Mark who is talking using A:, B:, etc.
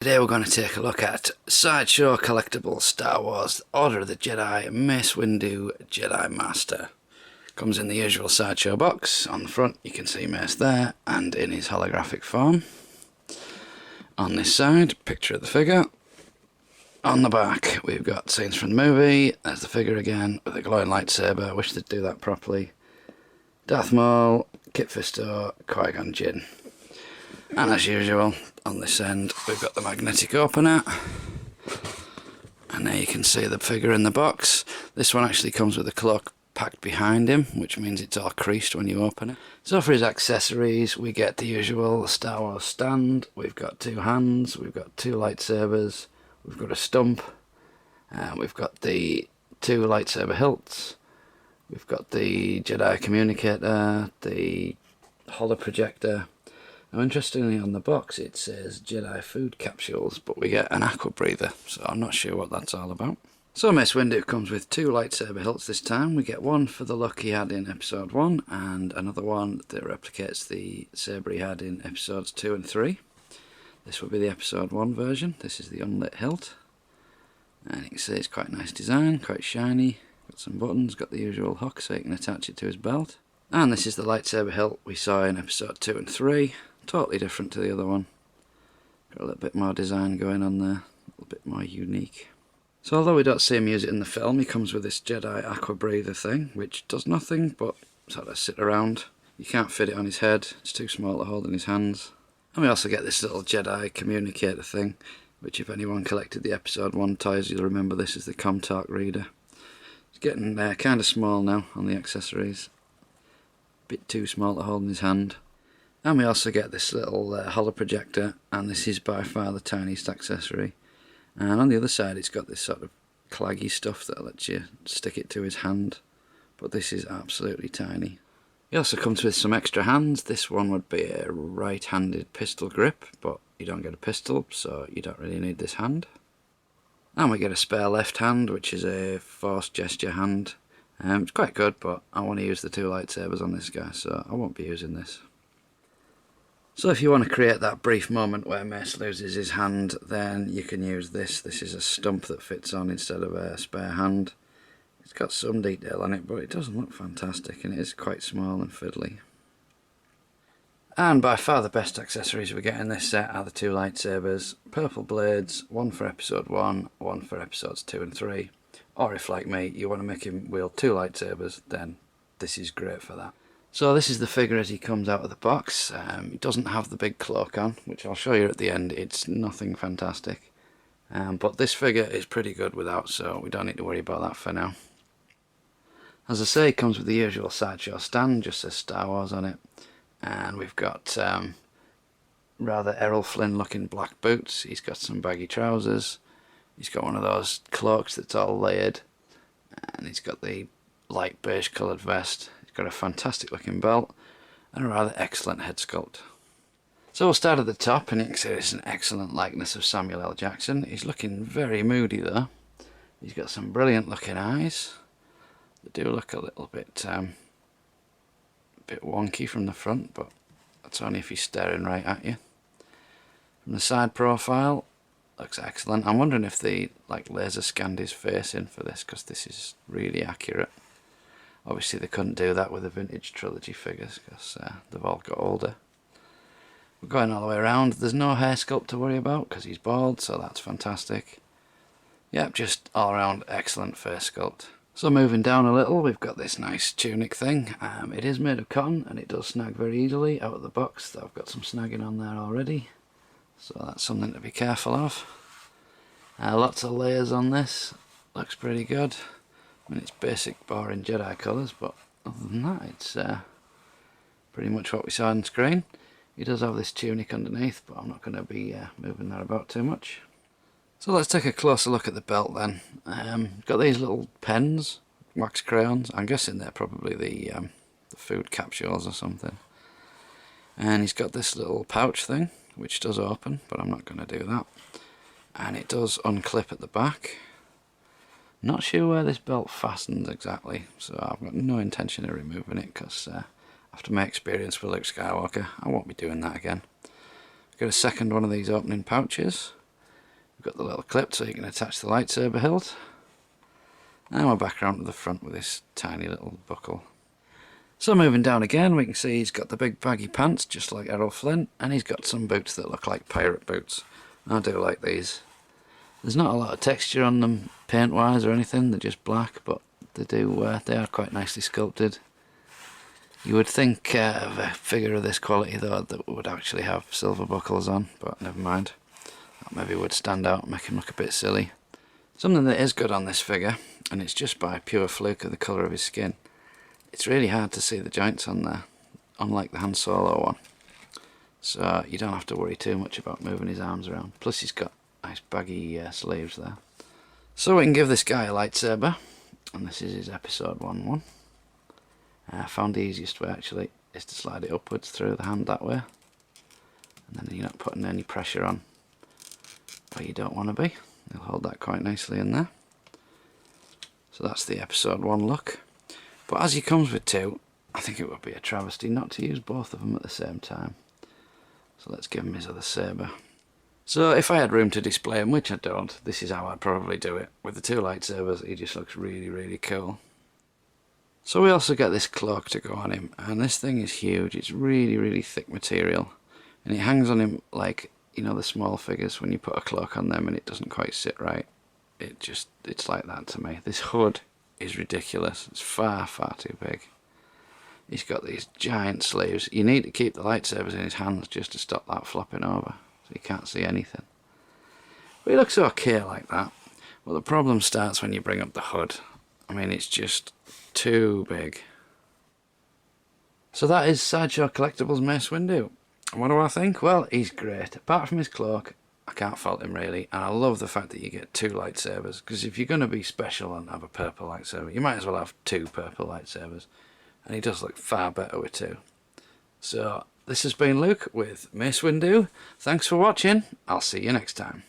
A: Today we're going to take a look at Sideshow Collectibles Star Wars Order of the Jedi Mace Windu Jedi Master. Comes in the usual Sideshow box. On the front you can see Mace there and in his holographic form. On this side, picture of the figure. On the back we've got scenes from the movie. There's the figure again with a glowing lightsaber. I wish they'd do that properly. Darth Maul, Kit Fisto, Qui-Gon Jinn. And as usual, on this end we've got the magnetic opener, and there you can see the figure in the box. This one actually comes with a cloak packed behind him, which means it's all creased when you open it. So for his accessories we get the usual Star Wars stand. We've got two hands, we've got two lightsabers, we've got a stump, we've got the two lightsaber hilts, we've got the Jedi communicator, the holoprojector. Now interestingly on the box it says Jedi food capsules, but we get an aqua breather, so I'm not sure what that's all about. So Mace Windu comes with two lightsaber hilts this time. We get one for the look he had in episode 1 and another one that replicates the sabre he had in episodes 2 and 3. This will be the episode 1 version. This is the unlit hilt, and you can see it's quite a nice design, quite shiny, got some buttons, got the usual hook so you can attach it to his belt. And this is the lightsaber hilt we saw in episode 2 and 3. Totally different to the other one. Got a little bit more design going on there, a little bit more unique. So although we don't see him use it in the film, he comes with this Jedi aqua breather thing, which does nothing but sort of sit around. You can't fit it on his head, it's too small to hold in his hands. And we also get this little Jedi communicator thing, which if anyone collected the episode 1 toys you'll remember this is the ComTalk reader. It's getting kind of small now on the accessories. Bit too small to hold in his hand. And we also get this little holoprojector, and this is by far the tiniest accessory. And on the other side it's got this sort of claggy stuff that lets you stick it to his hand, but this is absolutely tiny. He also comes with some extra hands. This one would be a right-handed pistol grip, but you don't get a pistol, so you don't really need this hand. And we get a spare left hand, which is a force gesture hand. It's quite good, but I want to use the two lightsabers on this guy, so I won't be using this. So if you want to create that brief moment where Mace loses his hand, then you can use this. This is a stump that fits on instead of a spare hand. It's got some detail on it, but it doesn't look fantastic, and it is quite small and fiddly. And by far the best accessories we get in this set are the two lightsabers. Purple blades, one for episode 1, one for episodes 2 and 3. Or if, like me, you want to make him wield two lightsabers, then this is great for that. So this is the figure as he comes out of the box. He doesn't have the big cloak on, which I'll show you at the end. It's nothing fantastic. But this figure is pretty good without, so we don't need to worry about that for now. As I say, it comes with the usual Sideshow stand, just says Star Wars on it. And we've got rather Errol Flynn looking black boots. He's got some baggy trousers. He's got one of those cloaks that's all layered. And he's got the light beige coloured vest. Got a fantastic looking belt and a rather excellent head sculpt. So we'll start at the top, and you can see it's an excellent likeness of Samuel L. Jackson. He's looking very moody though. He's got some brilliant looking eyes. They do look a little bit wonky from the front, but that's only if he's staring right at you. From the side profile, looks excellent. I'm wondering if they laser scanned his face in for this, because this is really accurate. Obviously they couldn't do that with the vintage trilogy figures because they've all got older. We're going all the way around. There's no hair sculpt to worry about because he's bald, so that's fantastic. Yep, just all around excellent face sculpt. So moving down a little, we've got this nice tunic thing. It is made of cotton and it does snag very easily out of the box. I've got some snagging on there already, so that's something to be careful of. Lots of layers on this. Looks pretty good. I mean, it's basic boring Jedi colours, but other than that it's pretty much what we saw on screen. He does have this tunic underneath, but I'm not going to be moving that about too much. So let's take a closer look at the belt then. Got these little pens, wax crayons. I'm guessing they're probably the food capsules or something. And he's got this little pouch thing, which does open, but I'm not going to do that. And it does unclip at the back. Not sure where this belt fastens exactly, so I've got no intention of removing it because after my experience with Luke Skywalker I won't be doing that again. Got a second one of these opening pouches, We've got the little clip so you can attach the lightsaber hilt. And we're back around to the front with this tiny little buckle. So moving down again, we can see he's got the big baggy pants, just like Errol Flynn, and he's got some boots that look like pirate boots. I do like these. There's not a lot of texture on them, paint-wise or anything. They're just black, but they are quite nicely sculpted. You would think of a figure of this quality though that would actually have silver buckles on, but never mind. That maybe would stand out and make him look a bit silly. Something that is good on this figure, and it's just by pure fluke of the colour of his skin. It's really hard to see the joints on there, unlike the Han Solo one. So you don't have to worry too much about moving his arms around. Plus he's got nice baggy sleeves there. So we can give this guy a lightsaber, and this is his episode 1-1. I found the easiest way actually is to slide it upwards through the hand that way, and then you're not putting any pressure on where you don't want to be. He'll hold that quite nicely in there. So that's the episode 1 look. But as he comes with 2, I think it would be a travesty not to use both of them at the same time. So let's give him his other saber. So if I had room to display him, which I don't, this is how I'd probably do it. With the 2 lightsabers, he just looks really, really cool. So we also get this cloak to go on him, and this thing is huge. It's really, really thick material, and it hangs on him like, you know, the small figures when you put a cloak on them and it doesn't quite sit right. It's like that to me. This hood is ridiculous. It's far, far too big. He's got these giant sleeves. You need to keep the lightsabers in his hands just to stop that flopping over, so you can't see anything. But he looks okay like that. But the problem starts when you bring up the hood. I mean, it's just too big. So that is Sideshow Collectibles Mace Windu. What do I think? Well, he's great. Apart from his cloak, I can't fault him really. And I love the fact that you get 2 lightsabers, because if you're going to be special and have a purple lightsaber, you might as well have 2 purple lightsabers. And he does look far better with 2. So this has been Luke with Mace Windu. Thanks for watching. I'll see you next time.